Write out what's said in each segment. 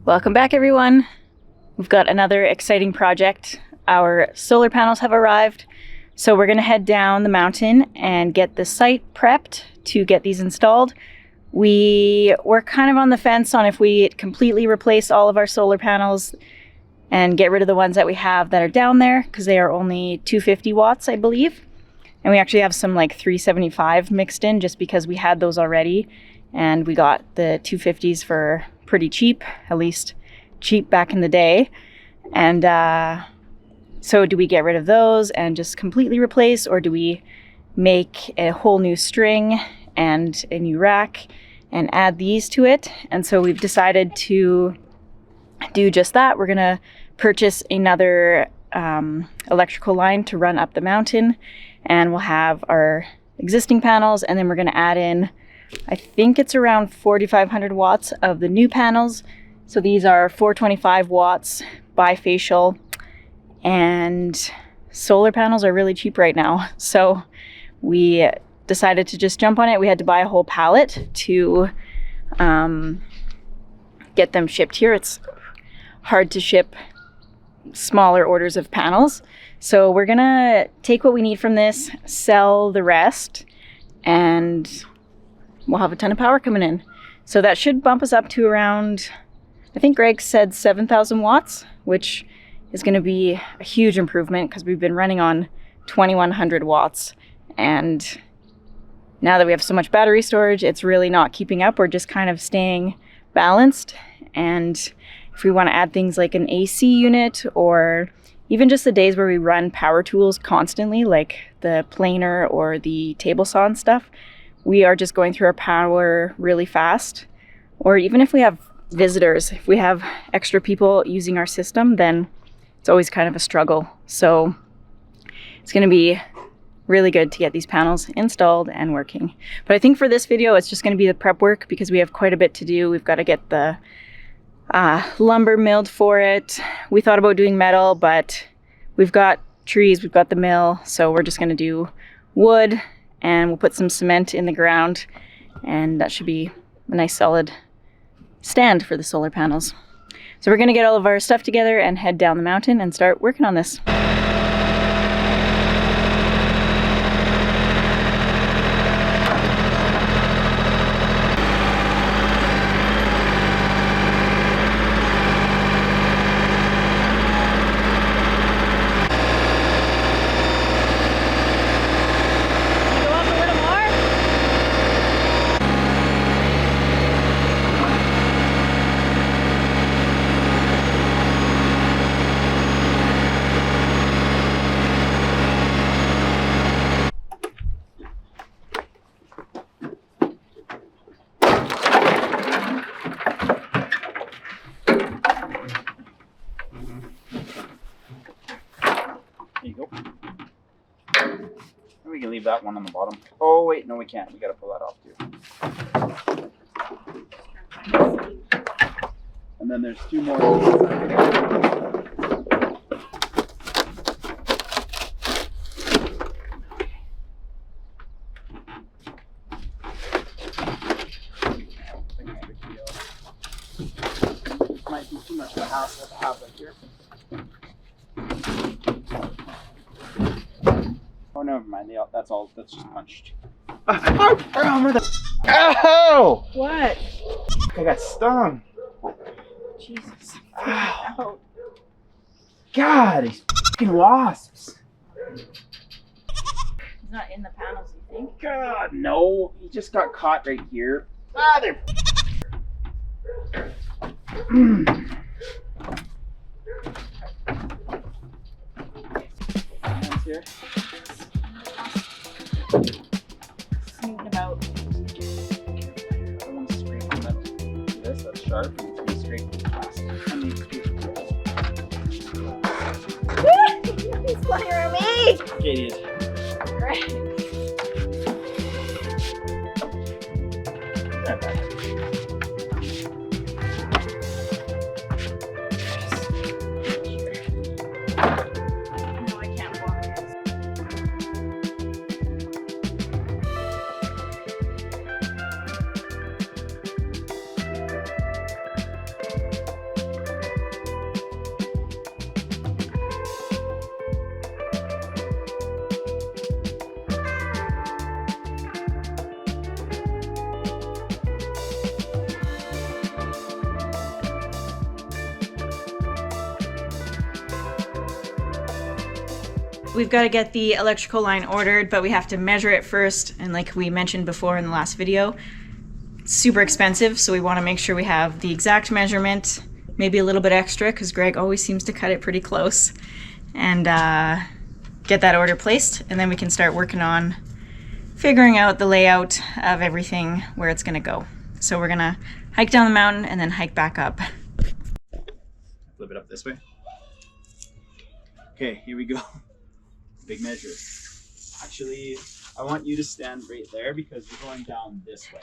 Welcome back, everyone. We've got another exciting project. Our solar panels have arrived, so we're gonna head down the mountain and get the site prepped to get these installed. We were kind of on the fence on if we completely replace all of our solar panels and get rid of the ones that we have that are down there, because they are only 250 watts, I believe. And we actually have some like 375 mixed in just because we had those already. And we got the 250s for pretty cheap, at least cheap back in the day. And so do we get rid of those and just completely replace, or do we make a whole new string and a new rack and add these to it? And so we've decided to do just that. We're gonna purchase another electrical line to run up the mountain, and we'll have our existing panels, and then we're gonna add in, I think it's around 4,500 watts of the new panels. So these are 425 watts bifacial, and solar panels are really cheap right now. So we decided to just jump on it. We had to buy a whole pallet to get them shipped here. It's hard to ship smaller orders of panels. So we're gonna take what we need from this, sell the rest, and we'll have a ton of power coming in. So that should bump us up to around, I think Greg said 7,000 watts, which is going to be a huge improvement because we've been running on 2,100 watts. And now that we have so much battery storage, it's really not keeping up. We're just kind of staying balanced. And if we want to add things like an AC unit, or even just the days where we run power tools constantly, like the planer or the table saw and stuff, we are just going through our power really fast. Or even if we have visitors, if we have extra people using our system, then it's always kind of a struggle. So it's going to be really good to get these panels installed and working. But I think for this video, it's just going to be the prep work because we have quite a bit to do. We've got to get the lumber milled for it. We thought about doing metal, but we've got trees, we've got the mill, so we're just going to do wood, and we'll put some cement in the ground, and that should be a nice solid stand for the solar panels. So we're gonna get all of our stuff together and head down the mountain and start working on this. We can leave that one on the bottom. Oh wait, no we can't. We gotta pull that off too. And then there's two more. Might be too much of a hassle to have that here. Oh, never mind. That's all. That's just punched. Ow! What? I got stung. Jesus. Ow. God, these fucking wasps. He's not in the panels, you think? God, no. He just got caught right here. Ah, they're. Hands here. Smoothing about. I want to scrape on that. That's sharp. It's going to scrape the plastic. I need to scrape the He's flying around me! idiot. Right. Not bad. No, I can't walk this. We've got to get the electrical line ordered, but we have to measure it first. And like we mentioned before in the last video, it's super expensive. So we want to make sure we have the exact measurement, maybe a little bit extra because Greg always seems to cut it pretty close, and get that order placed. And then we can start working on figuring out the layout of everything, where it's going to go. So we're going to hike down the mountain and then hike back up. Flip it up this way. Okay, here we go. Big measure. Actually, I want you to stand right there because we're going down this way.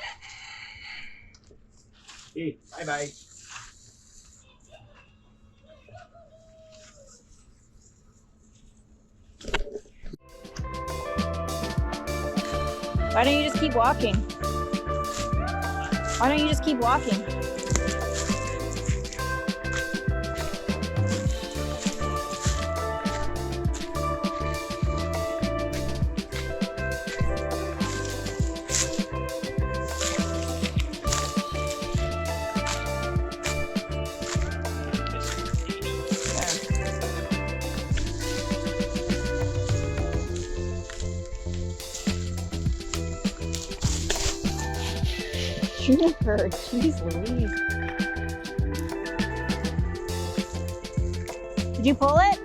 Okay, bye-bye. Why don't you just keep walking? Why don't you just keep walking? Juniper, jeez Louise. Did you pull it?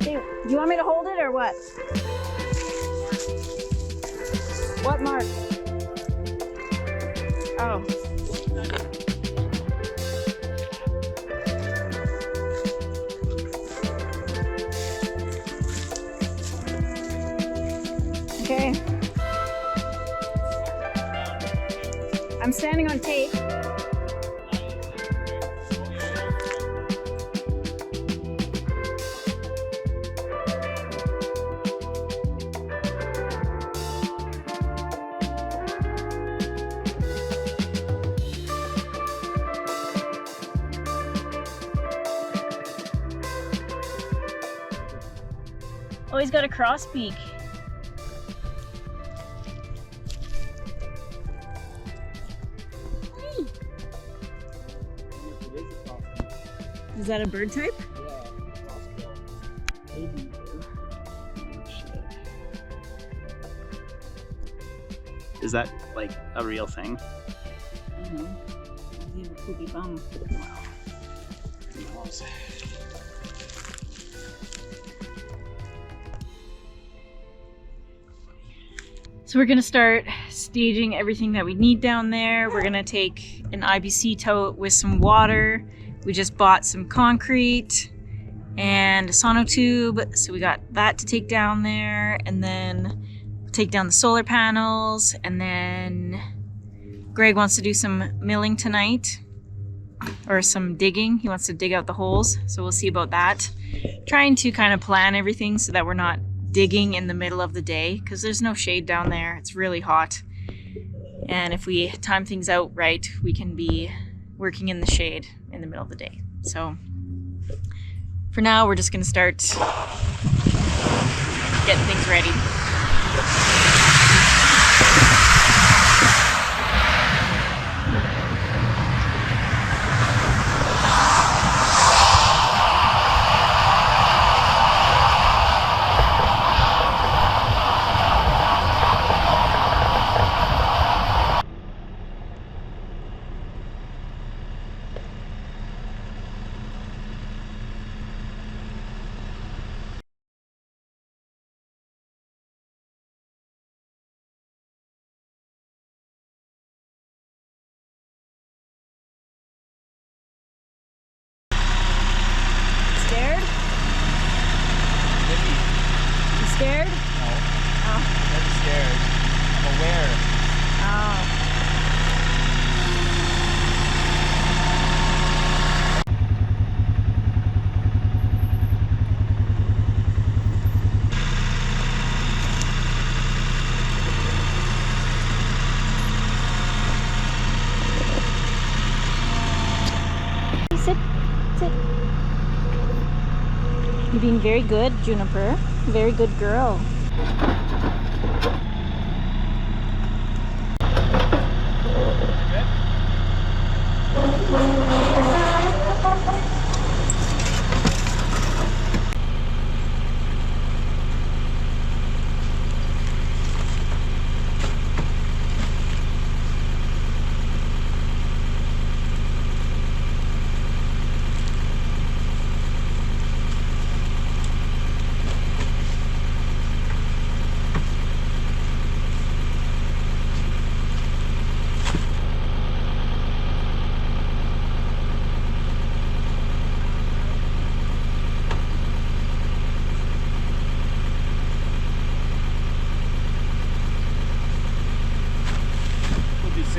Hey, do you want me to hold it or what? What mark? Oh. Okay. I'm standing on tape. Oh, he's got a cross beak. Is that a bird type? Yeah, is that like a real thing? I don't know. You have a poopy bum. Wow. So we're gonna start staging everything that we need down there. We're gonna take an IBC tote with some water. We just bought some concrete and a sonotube, so we got that to take down there, and then take down the solar panels, and then Greg wants to do some milling tonight, or some digging. He wants to dig out the holes, so we'll see about that. Trying to kind of plan everything so that we're not digging in the middle of the day, because there's no shade down there. It's really hot, and if we time things out right, we can be working in the shade in the middle of the day. So for now, we're just gonna start getting things ready. Scared? You scared? No, Oh. I'm never scared. I'm aware. Oh. Sit, sit. You're being very good, Juniper. Very good girl. Good?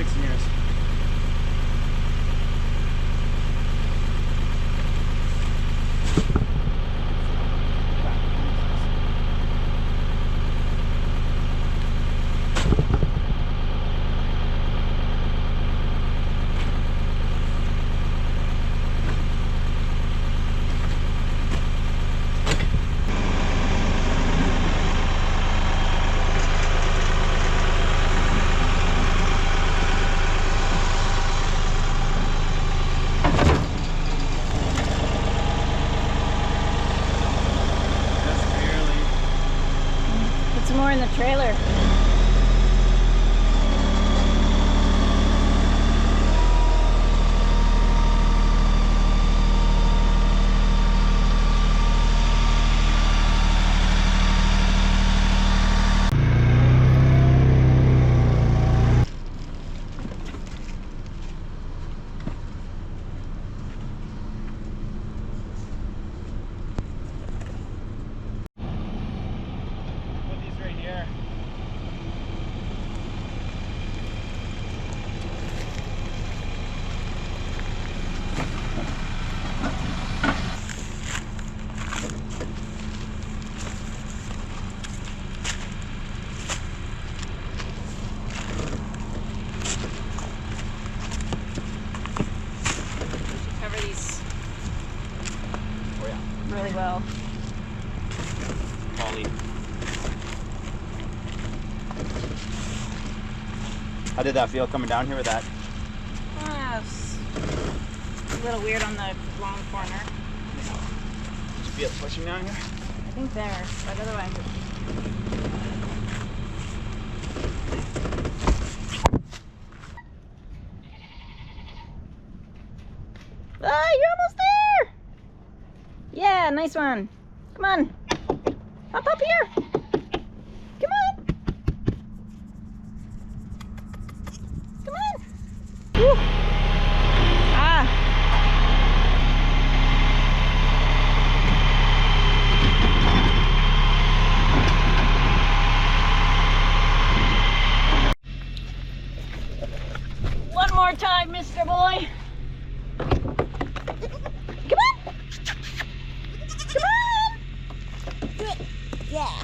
It's nearest. Put some more in the trailer. Put these right here. Cover these Oh yeah. really well. Ollie. How did that feel coming down here with that? It's a little weird on the long corner. Did you feel it pushing down here? I think there, but otherwise. Ah, you're almost there! Yeah, nice one. Come on. Up here. Come on. Come on. Woo. Ah. One more time, Mr. Boy. Come on. Come on. Good. Yeah.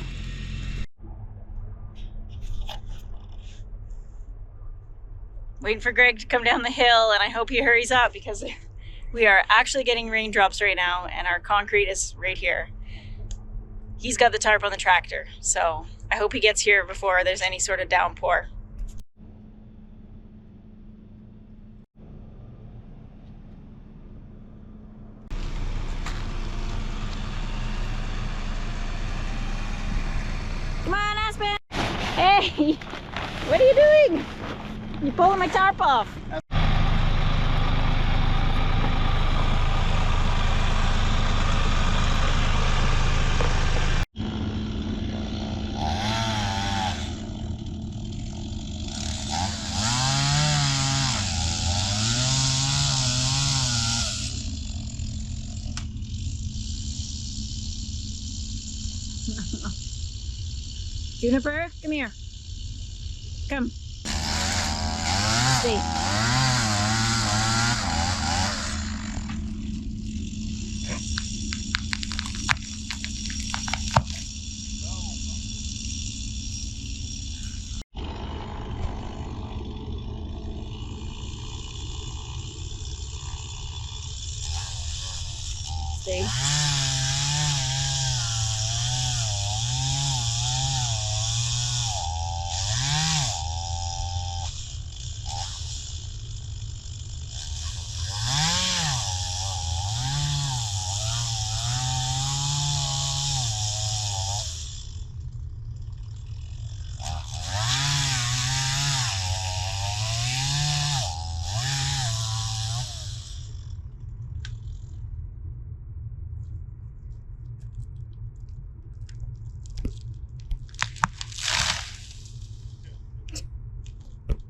Waiting for Greg to come down the hill, and I hope he hurries up because we are actually getting raindrops right now and our concrete is right here. He's got the tarp on the tractor, so I hope he gets here before there's any sort of downpour. Come on, Aspen! Hey! What are you doing? You're pulling my tarp off. Juniper, come here. Come. Stay. Stay.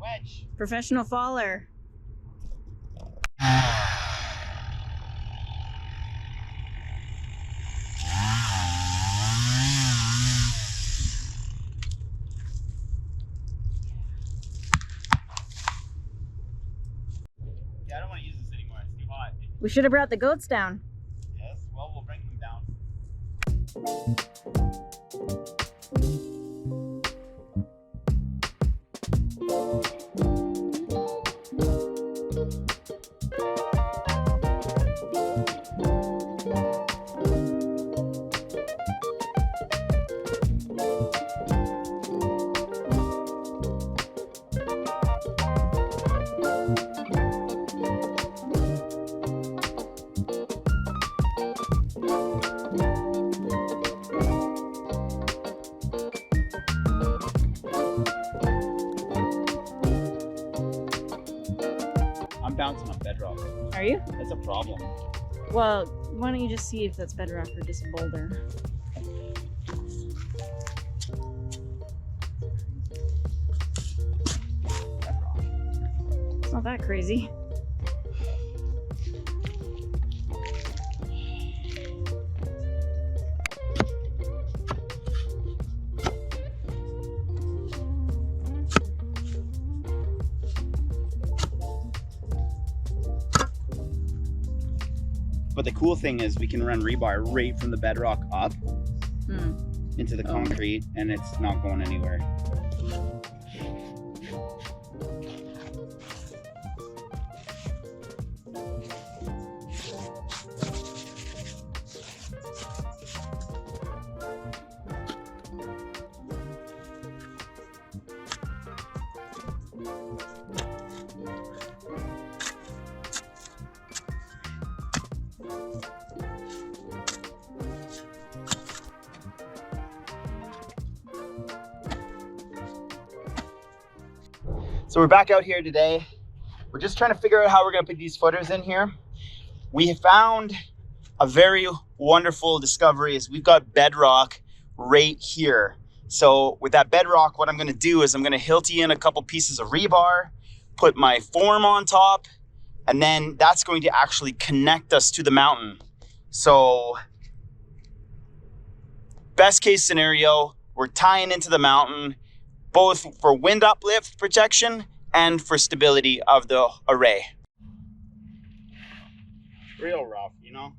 Wedge. Professional faller. We should have brought the goats down. Yes, well, we'll bring them down. I'm bouncing on bedrock. Are you? That's a problem. Well, why don't you just see if that's bedrock or just a boulder? Bedrock. It's not that crazy. But the cool thing is we can run rebar right from the bedrock up into the concrete, and it's not going anywhere. So we're back out here today. We're just trying to figure out how we're gonna put these footers in here. We have found a very wonderful discovery is we've got bedrock right here. So with that bedrock, what I'm gonna do is I'm gonna hilty in a couple pieces of rebar, put my form on top, and then that's going to actually connect us to the mountain. So best case scenario, we're tying into the mountain, both for wind uplift protection and for stability of the array. Real rough, you know?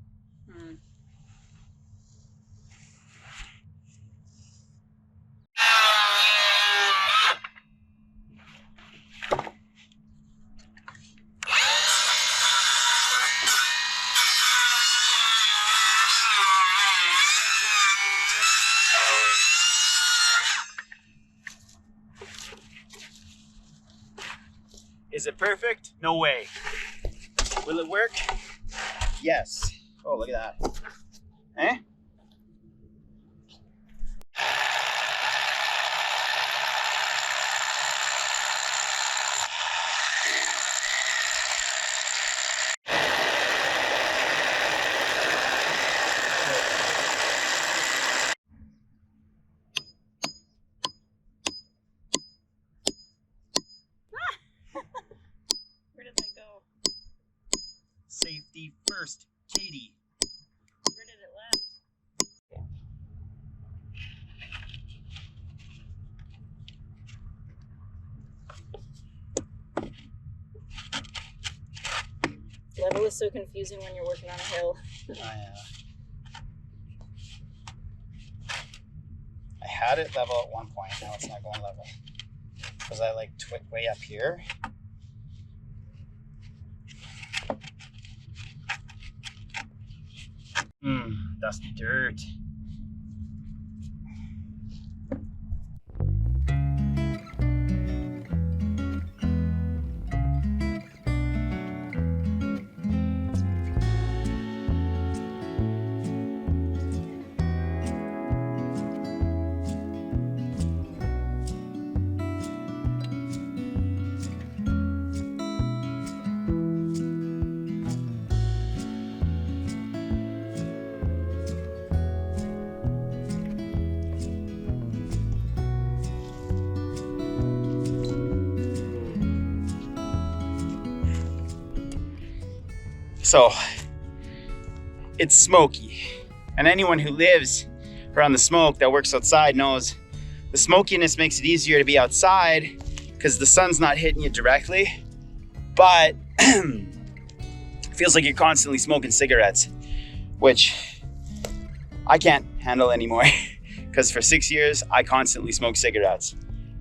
Is it perfect? No way. Will it work? Yes. Oh, look at that. Eh? Where did that go? Safety first, Katie. Where did it land? Level is so confusing when you're working on a hill. I had it level at one point, now it's not going level. Because I like twit way up here. Dusty dirt. So it's smoky, and anyone who lives around the smoke that works outside knows the smokiness makes it easier to be outside because the sun's not hitting you directly. But feels like you're constantly smoking cigarettes, which I can't handle anymore because for 6 years, I constantly smoke cigarettes.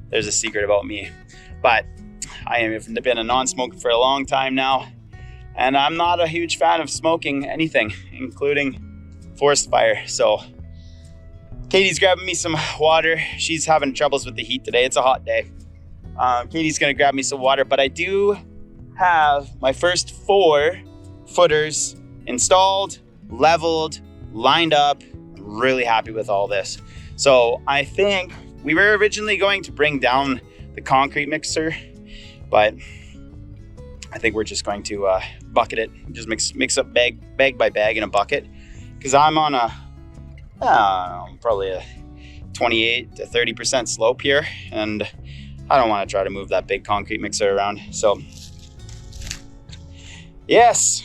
There's a secret about me, but I have been a non-smoker for a long time now, and I'm not a huge fan of smoking anything, including forest fire. So Katie's grabbing me some water. She's having troubles with the heat today. It's a hot day. Katie's gonna grab me some water, but I do have my first 4 footers installed, leveled, lined up. I'm really happy with all this. So I think we were originally going to bring down the concrete mixer, but I think we're just going to bucket it, just mix up bag by bag in a bucket, because I'm on a probably a 28 to 30% slope here, and I don't want to try to move that big concrete mixer around. So yes,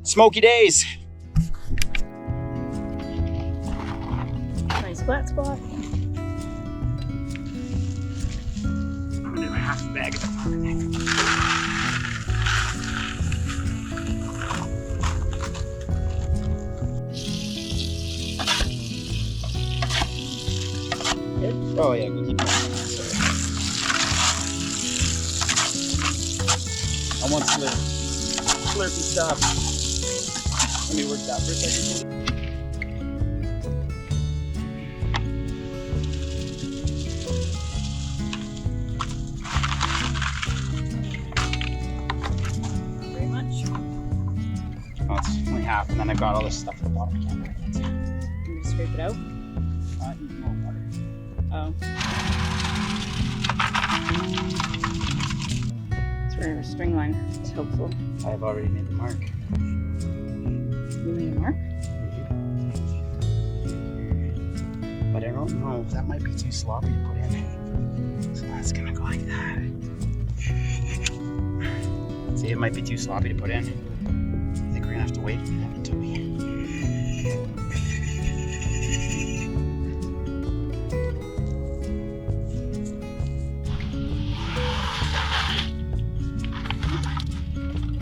smoky days. Nice flat spot. I'm gonna do my half a bag at the moment. Good. Oh yeah, we'll keep going. Sorry. I want slurpy stuff. Let me work that for a second. Not very much. Oh, it's only half, and then I've got all this stuff at the bottom. I can't do it. You just scrape it out. Need more water. Oh. It's for a string line. It's helpful. I've already made the mark. You made a mark? But I don't know. That might be too sloppy to put in. So that's gonna go like that. See, it might be too sloppy to put in. I think we're gonna have to wait for that until we.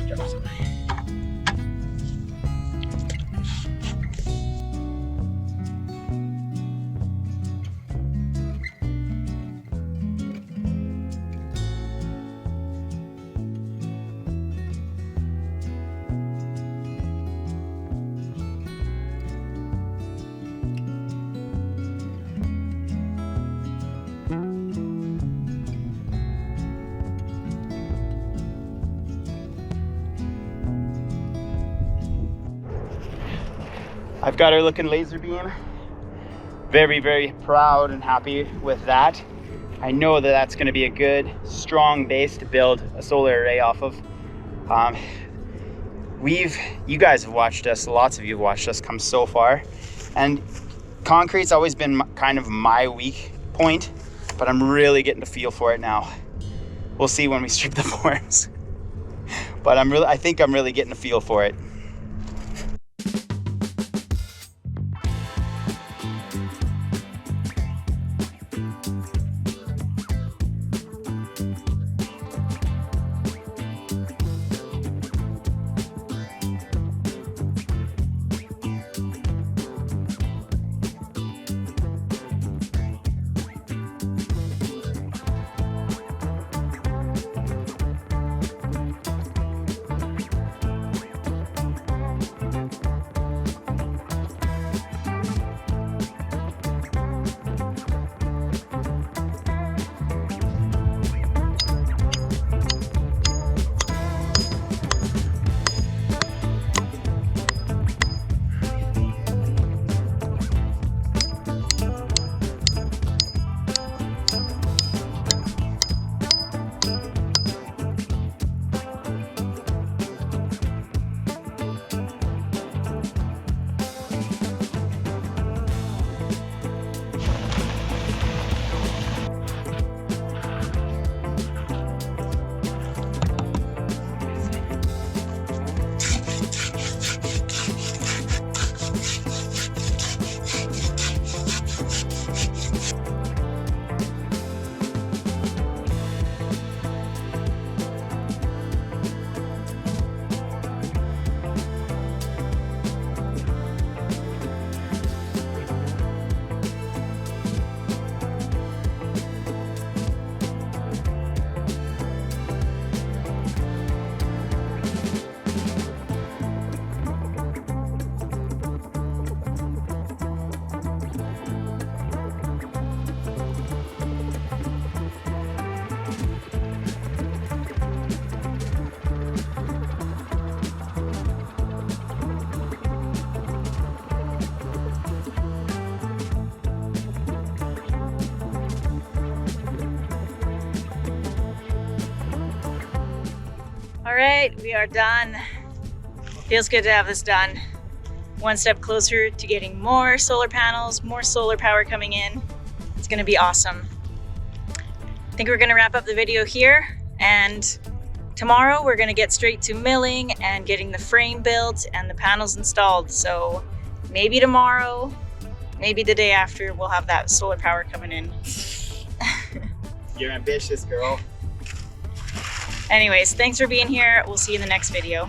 Drop some. I've got our looking laser beam. Very, very proud and happy with that. I know that that's going to be a good, strong base to build a solar array off of. You guys have watched us, lots of you have watched us come so far, and concrete's always been kind of my weak point, but I'm really getting a feel for it now. We'll see when we strip the forms, but I think I'm really getting a feel for it. All right, we are done. Feels good to have this done. One step closer to getting more solar panels, more solar power coming in. It's gonna be awesome. I think we're gonna wrap up the video here, and tomorrow we're gonna get straight to milling and getting the frame built and the panels installed. So maybe tomorrow, maybe the day after, we'll have that solar power coming in. You're ambitious, girl. Anyways, thanks for being here. We'll see you in the next video.